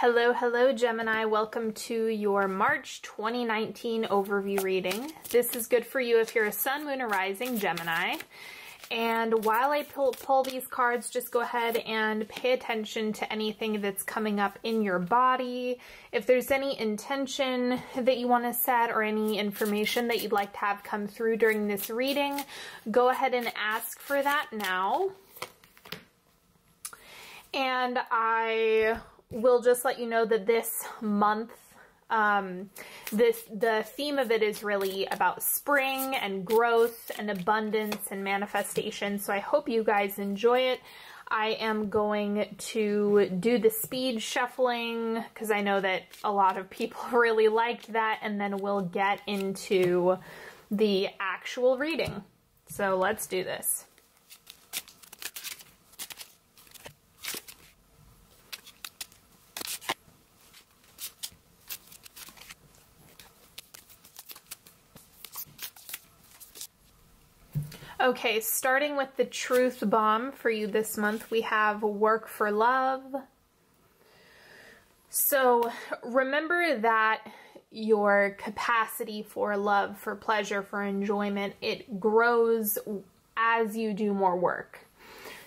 Hello, hello Gemini. Welcome to your March 2019 overview reading. This is good for you if you're a sun, moon, or rising Gemini. And while I pull these cards, just go ahead and pay attention to anything that's coming up in your body. If there's any intention that you want to set or any information that you'd like to have come through during this reading, go ahead and ask for that now. And I will just let you know that this month, the theme of it is really about spring and growth and abundance and manifestation. So I hope you guys enjoy it. I am going to do the speed shuffling because I know that a lot of people really liked that, and then we'll get into the actual reading. So let's do this. Okay, starting with the truth bomb for you this month, we have work for love. So remember that your capacity for love, for pleasure, for enjoyment, it grows as you do more work.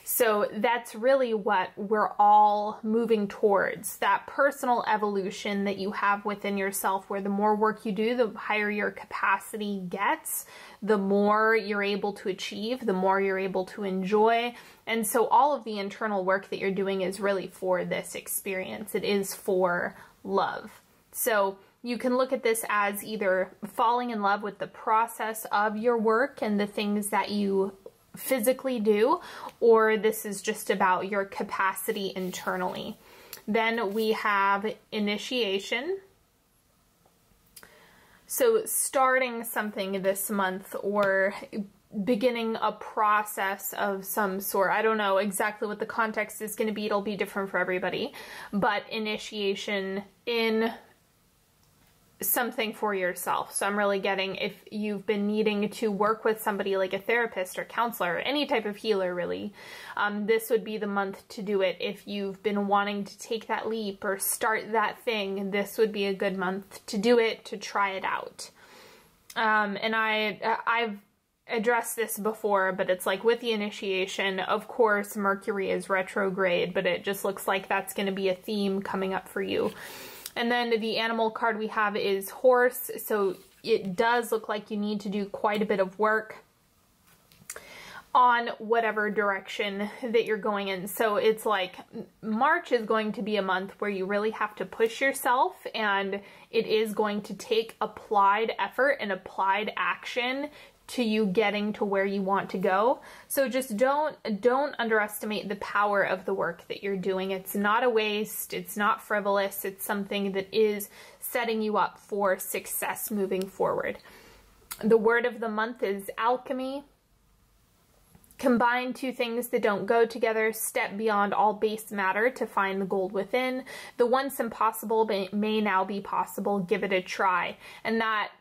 So that's really what we're all moving towards, that personal evolution that you have within yourself, where the more work you do, the higher your capacity gets, the more you're able to achieve, the more you're able to enjoy. And so all of the internal work that you're doing is really for this experience. It is for love. So you can look at this as either falling in love with the process of your work and the things that you physically do, or this is just about your capacity internally. Then we have initiation. So starting something this month or beginning a process of some sort. I don't know exactly what the context is going to be. It'll be different for everybody. But initiation in something for yourself. So I'm really getting, if you've been needing to work with somebody like a therapist or counselor or any type of healer really, this would be the month to do it. If you've been wanting to take that leap or start that thing, this would be a good month to do it, to try it out. And I've addressed this before, but it's like with the initiation, of course, Mercury is retrograde, but it just looks like that's going to be a theme coming up for you. And then the animal card we have is horse. So it does look like you need to do quite a bit of work on whatever direction that you're going in. So it's like March is going to be a month where you really have to push yourself, and it is going to take applied effort and applied action to you getting to where you want to go. So just don't underestimate the power of the work that you're doing. It's not a waste, it's not frivolous, it's something that is setting you up for success moving forward. The word of the month is alchemy. Combine two things that don't go together, step beyond all base matter to find the gold within. The once impossible may now be possible, give it a try. And that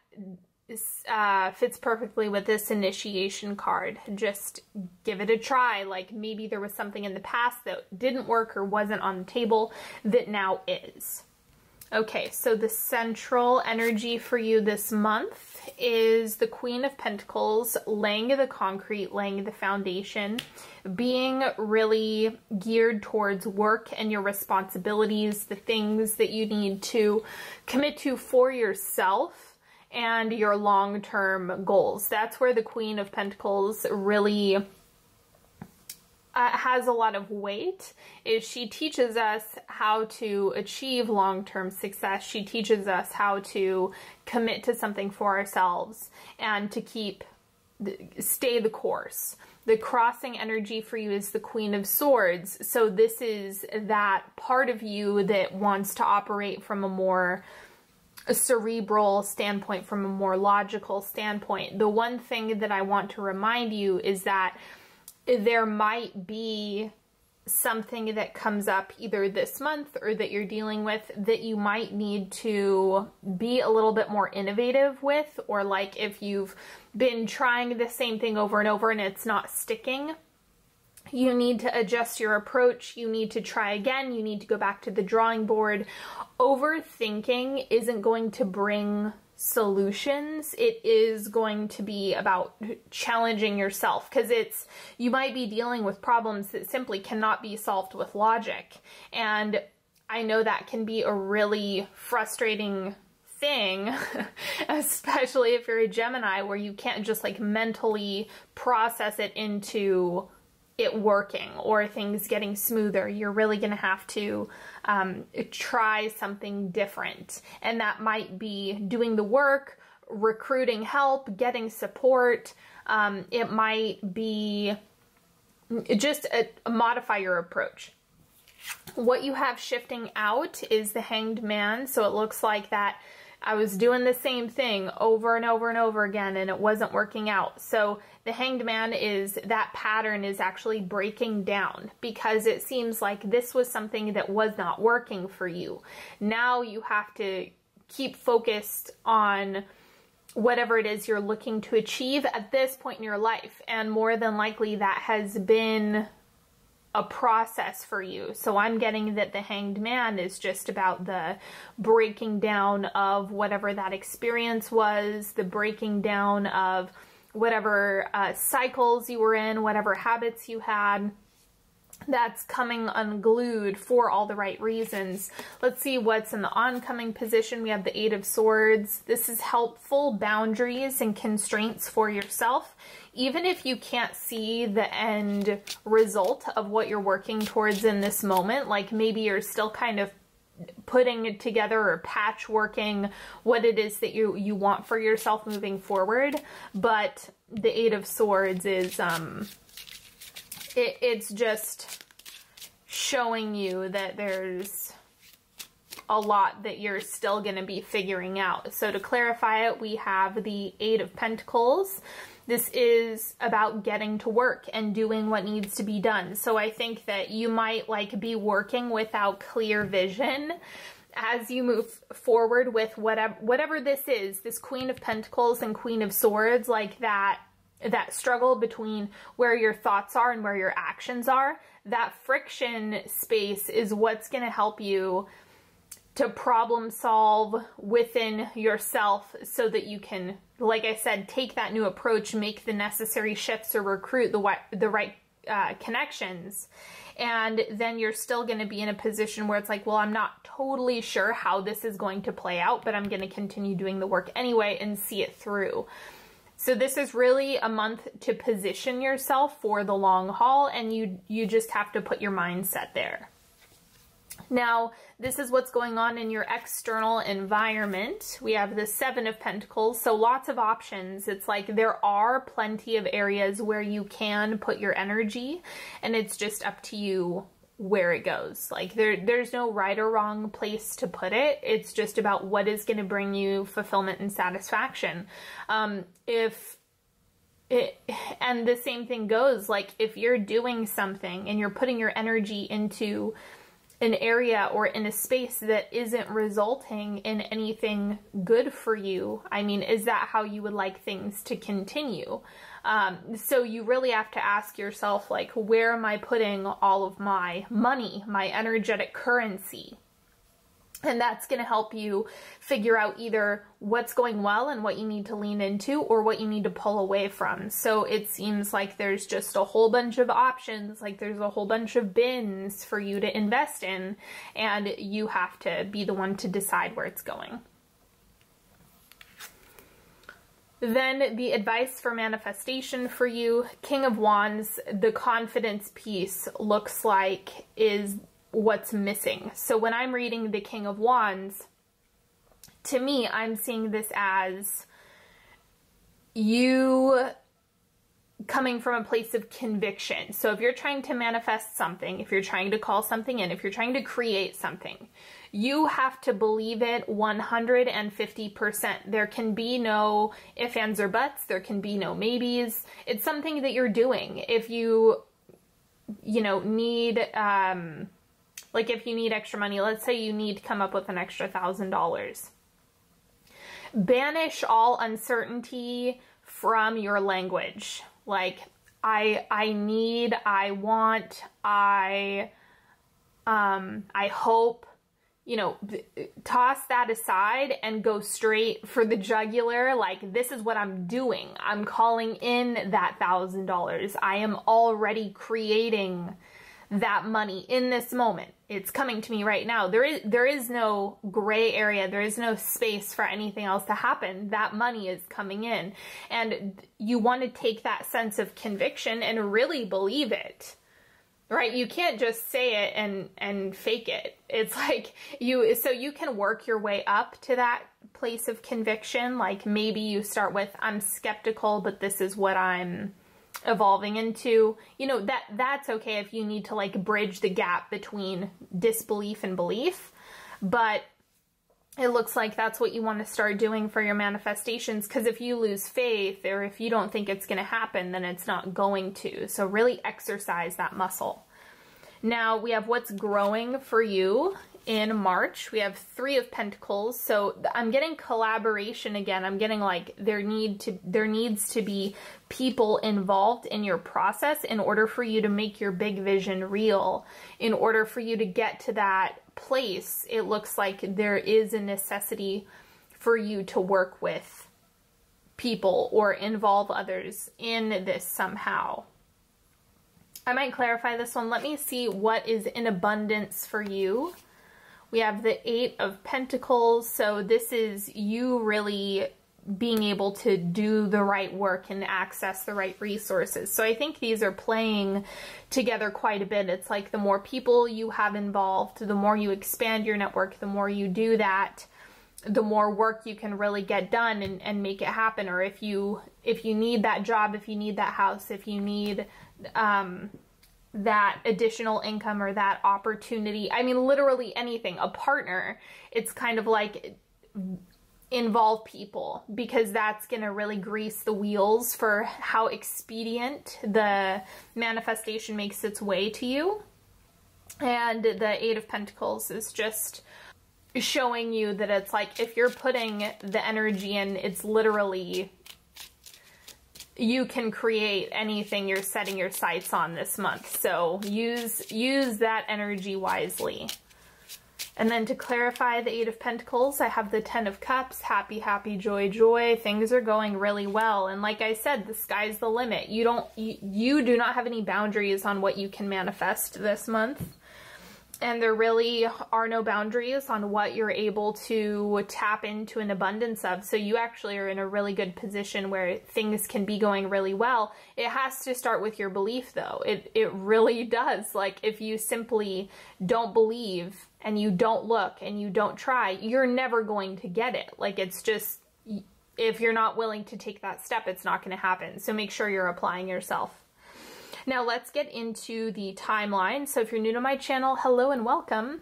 fits perfectly with this initiation card. Just give it a try. Like maybe there was something in the past that didn't work or wasn't on the table that now is. Okay, so the central energy for you this month is the Queen of Pentacles, laying the concrete, laying the foundation, being really geared towards work and your responsibilities, the things that you need to commit to for yourself and your long-term goals. That's where the Queen of Pentacles really has a lot of weight, is she teaches us how to achieve long-term success. She teaches us how to commit to something for ourselves and to stay the course. The crossing energy for you is the Queen of Swords. So this is that part of you that wants to operate from a more cerebral standpoint, from a more logical standpoint. The one thing that I want to remind you is that there might be something that comes up either this month or that you're dealing with that you might need to be a little bit more innovative with, or like if you've been trying the same thing over and over and it's not sticking, You need to adjust your approach. You need to try again. You need to go back to the drawing board. Overthinking isn't going to bring solutions. It is going to be about challenging yourself, because you might be dealing with problems that simply cannot be solved with logic. And I know that can be a really frustrating thing, especially if you're a Gemini, where you can't just like mentally process it into it working or things getting smoother. You're really going to have to try something different. And that might be doing the work, recruiting help, getting support. It might be just modify your approach. What you have shifting out is the Hanged Man. So it looks like that I was doing the same thing over and over and over again, and it wasn't working out. So the Hanged Man is, that pattern is actually breaking down, because it seems like this was something that was not working for you. Now you have to keep focused on whatever it is you're looking to achieve at this point in your life. And more than likely that has been a process for you. So I'm getting that the Hanged Man is just about the breaking down of whatever that experience was, the breaking down of whatever cycles you were in, whatever habits you had. That's coming unglued for all the right reasons. Let's see what's in the oncoming position. We have the Eight of Swords. This is helpful boundaries and constraints for yourself. Even if you can't see the end result of what you're working towards in this moment, like maybe you're still kind of putting it together or patchworking what it is that you want for yourself moving forward. But the Eight of Swords is, it's just showing you that there's a lot that you're still going to be figuring out. So to clarify it, we have the Eight of Pentacles. This is about getting to work and doing what needs to be done. So I think that you might like be working without clear vision as you move forward with whatever this is, this Queen of Pentacles and Queen of Swords, like that struggle between where your thoughts are and where your actions are. That friction space is what's going to help you to problem solve within yourself, so that you can, like I said, take that new approach, make the necessary shifts, or recruit the right connections. And then you're still going to be in a position where it's like, well, I'm not totally sure how this is going to play out, but I'm going to continue doing the work anyway and see it through. So this is really a month to position yourself for the long haul, and you just have to put your mindset there. Now, this is what's going on in your external environment. We have the Seven of Pentacles, so lots of options. It's like there are plenty of areas where you can put your energy, and it's just up to you where it goes. Like there's no right or wrong place to put it. It's just about what is going to bring you fulfillment and satisfaction. And the same thing goes, like if you're doing something and you're putting your energy into an area or in a space that isn't resulting in anything good for you, I mean, is that how you would like things to continue? So you really have to ask yourself, like, where am I putting all of my money, my energetic currency? And that's going to help you figure out either what's going well and what you need to lean into, or what you need to pull away from. So it seems like there's just a whole bunch of options, like there's a whole bunch of bins for you to invest in, and you have to be the one to decide where it's going. Then the advice for manifestation for you, King of Wands, the confidence piece looks like is what's missing. So when I'm reading the King of Wands, to me, I'm seeing this as you coming from a place of conviction. So if you're trying to manifest something, if you're trying to call something in, if you're trying to create something, you have to believe it 150%. There can be no ifs, ands, or buts. There can be no maybes. It's something that you're doing. If you need, like if you need extra money, let's say you need to come up with an extra $1,000. Banish all uncertainty from your language. Like, I need, I want, I hope, you know, toss that aside and go straight for the jugular. Like, this is what I'm doing. I'm calling in that $1,000. I am already creating that money in this moment. It's coming to me right now. There is no gray area. There is no space for anything else to happen. That money is coming in. And you want to take that sense of conviction and really believe it. Right? You can't just say it and fake it. It's like so you can work your way up to that place of conviction. Like, maybe you start with, I'm skeptical, but this is what I'm evolving into. You know, that's okay if you need to like bridge the gap between disbelief and belief, but it looks like that's what you want to start doing for your manifestations, because if you lose faith or if you don't think it's going to happen, then it's not going to. So really exercise that muscle. Now we have what's growing for you in March. We have 3 of Pentacles. So I'm getting collaboration again. I'm getting like there needs to be people involved in your process in order for you to make your big vision real. In order for you to get to that place, it looks like there is a necessity for you to work with people or involve others in this somehow. I might clarify this one. Let me see what is in abundance for you. We have the 8 of Pentacles. So this is you really being able to do the right work and access the right resources. So I think these are playing together quite a bit. It's like the more people you have involved, the more you expand your network, the more you do that, the more work you can really get done and make it happen. Or if you need that job, if you need that house, if you need that additional income or that opportunity, I mean, literally anything, a partner, it's kind of like involve people, because that's going to really grease the wheels for how expedient the manifestation makes its way to you. And the 8 of Pentacles is just showing you that it's like, if you're putting the energy in, it's literally, you can create anything you're setting your sights on this month. So use that energy wisely. And then to clarify the 8 of Pentacles, I have the 10 of Cups. Happy, happy, joy, joy. Things are going really well. And like I said, the sky's the limit. You do not have any boundaries on what you can manifest this month. And there really are no boundaries on what you're able to tap into an abundance of. So you actually are in a really good position where things can be going really well. It has to start with your belief, though. It really does. Like, if you simply don't believe and you don't look and you don't try, you're never going to get it. Like, it's just, if you're not willing to take that step, it's not going to happen. So make sure you're applying yourself. Now let's get into the timeline. So if you're new to my channel, hello and welcome.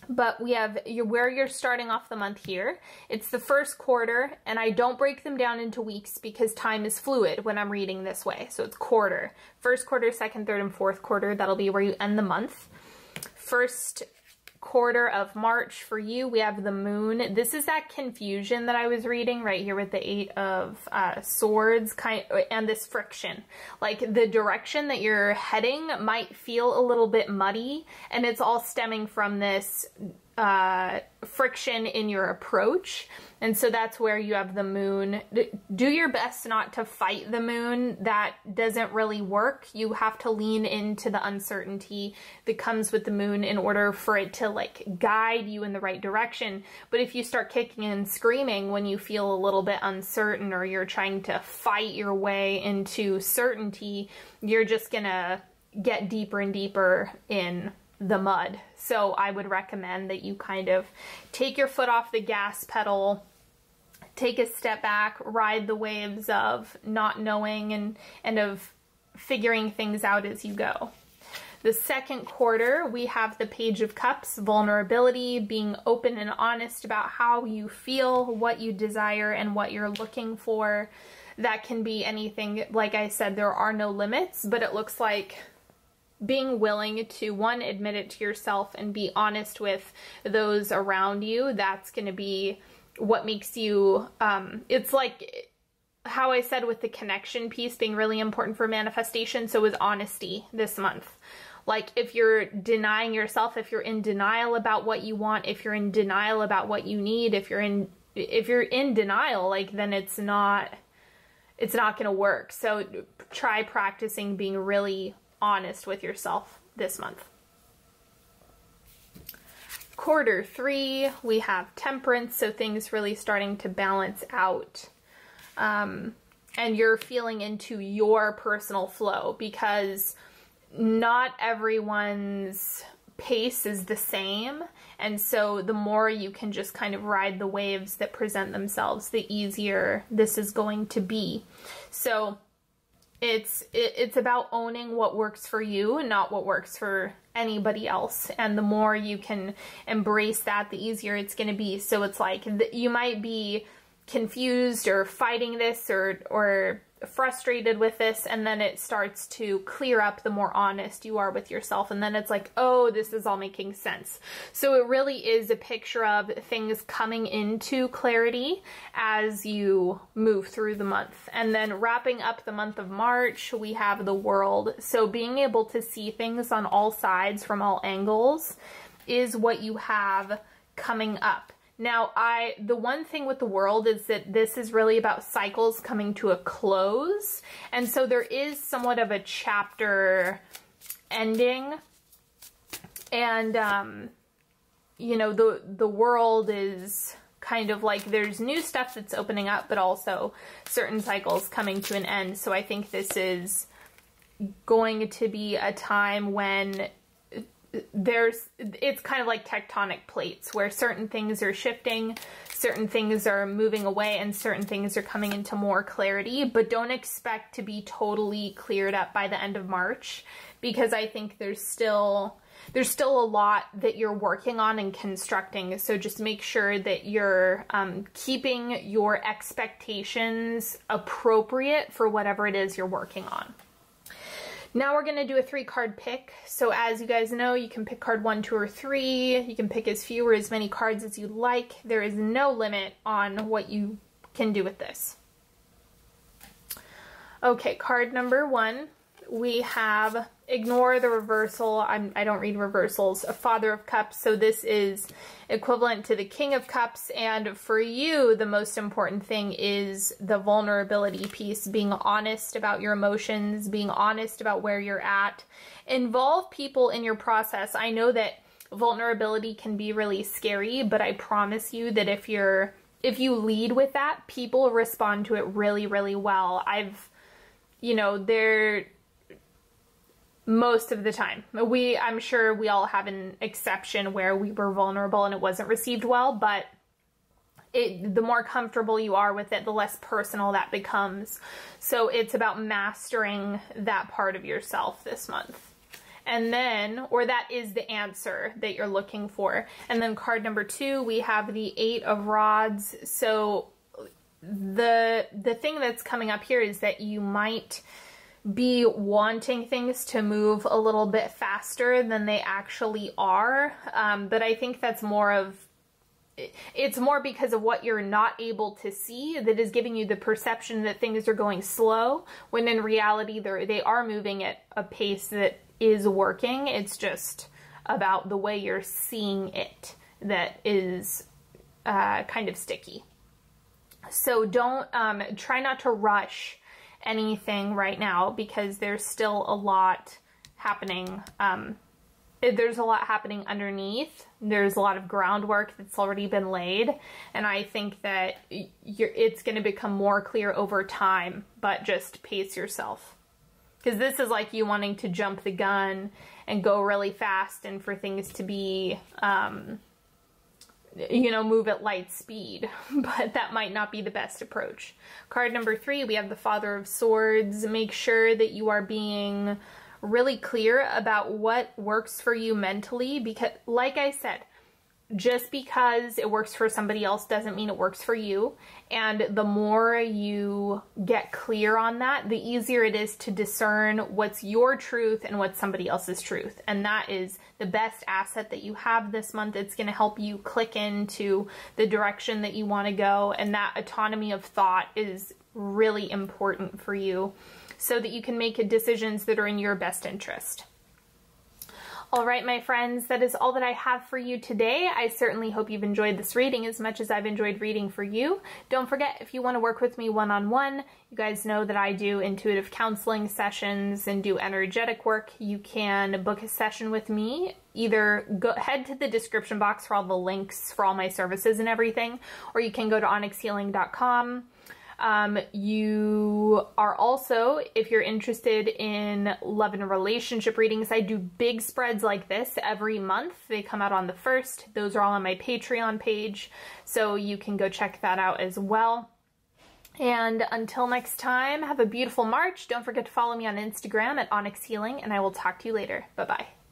But we have where you're starting off the month here. It's the first quarter, and I don't break them down into weeks because time is fluid when I'm reading this way. So it's quarter. First quarter, second, third, and fourth quarter. That'll be where you end the month. First quarter of March for you, we have the moon. This is that confusion that I was reading right here with the 8 of swords and this friction. Like, the direction that you're heading might feel a little bit muddy, and it's all stemming from this friction in your approach. And so that's where you have the moon. Do your best not to fight the moon. That doesn't really work. You have to lean into the uncertainty that comes with the moon in order for it to like guide you in the right direction. But if you start kicking and screaming when you feel a little bit uncertain, or you're trying to fight your way into certainty, you're just gonna get deeper and deeper in the mud. So I would recommend that you kind of take your foot off the gas pedal, take a step back, ride the waves of not knowing and of figuring things out as you go. The second quarter, we have the Page of Cups, vulnerability, being open and honest about how you feel, what you desire, and what you're looking for. That can be anything. Like I said, there are no limits, but it looks like being willing to, one, admit it to yourself and be honest with those around you. That's going to be what makes you, it's like how I said with the connection piece being really important for manifestation, so is honesty this month. Like if you're denying yourself, if you're in denial about what you want, if you're in denial about what you need, if you're in denial, like then it's not going to work. So try practicing being really honest with yourself this month. Quarter 3, we have temperance, so things really starting to balance out. And you're feeling into your personal flow, because not everyone's pace is the same. And so the more you can just kind of ride the waves that present themselves, the easier this is going to be. So it's about owning what works for you and not what works for anybody else. And the more you can embrace that, the easier it's going to be. So it's like you might be confused or fighting this or frustrated with this, and then it starts to clear up the more honest you are with yourself, and then it's like, oh, this is all making sense. So it really is a picture of things coming into clarity as you move through the month. And then wrapping up the month of March, we have the World. So being able to see things on all sides from all angles is what you have coming up. Now, the one thing with the World is that this is really about cycles coming to a close. And so there is somewhat of a chapter ending. And, you know, the World is kind of like there's new stuff that's opening up, but also certain cycles coming to an end. So I think this is going to be a time when it's kind of like tectonic plates, where certain things are shifting, certain things are moving away, and certain things are coming into more clarity. But don't expect to be totally cleared up by the end of March, because I think there's still a lot that you're working on and constructing. So just make sure that you're keeping your expectations appropriate for whatever it is you're working on. Now we're going to do a 3-card pick. So as you guys know, you can pick card 1, 2, or 3. You can pick as few or as many cards as you like. There is no limit on what you can do with this. Okay, card number 1, we have, ignore the reversal. I don't read reversals. A Father of Cups. So this is equivalent to the King of Cups. And for you, the most important thing is the vulnerability piece, being honest about your emotions, being honest about where you're at. Involve people in your process. I know that vulnerability can be really scary, but I promise you that if you lead with that, people respond to it really, really well. Most of the time. I'm sure we all have an exception where we were vulnerable and it wasn't received well, but the more comfortable you are with it, the less personal that becomes. So it's about mastering that part of yourself this month. And then, or that is the answer that you're looking for. And then card number 2, we have the 8 of Rods. So the thing that's coming up here is that you might be wanting things to move a little bit faster than they actually are. But I think that's it's more because of what you're not able to see that is giving you the perception that things are going slow, when in reality they are moving at a pace that is working. It's just about the way you're seeing it that is kind of sticky. So don't try not to rush anything right now, because there's still a lot happening. There's a lot happening underneath. There's a lot of groundwork that's already been laid, and I think that it's going to become more clear over time, but just pace yourself. Because this is like you wanting to jump the gun and go really fast, and for things to be move at light speed, but that might not be the best approach. Card number 3, we have the Father of Swords. Make sure that you are being really clear about what works for you mentally, because like I said, just because it works for somebody else doesn't mean it works for you. And the more you get clear on that, the easier it is to discern what's your truth and what's somebody else's truth. And that is the best asset that you have this month. It's going to help you click into the direction that you want to go. And that autonomy of thought is really important for you so that you can make decisions that are in your best interest. All right, my friends, that is all that I have for you today. I certainly hope you've enjoyed this reading as much as I've enjoyed reading for you. Don't forget, if you want to work with me one-on-one, you guys know that I do intuitive counseling sessions and do energetic work. You can book a session with me. Either head to the description box for all the links for all my services and everything, or you can go to onyxhealing.com. You are also, if you're interested in love and relationship readings, I do big spreads like this every month. They come out on the 1st. Those are all on my Patreon page, so you can go check that out as well. And until next time, have a beautiful March. Don't forget to follow me on Instagram at Onyx Healing, and I will talk to you later. Bye-bye.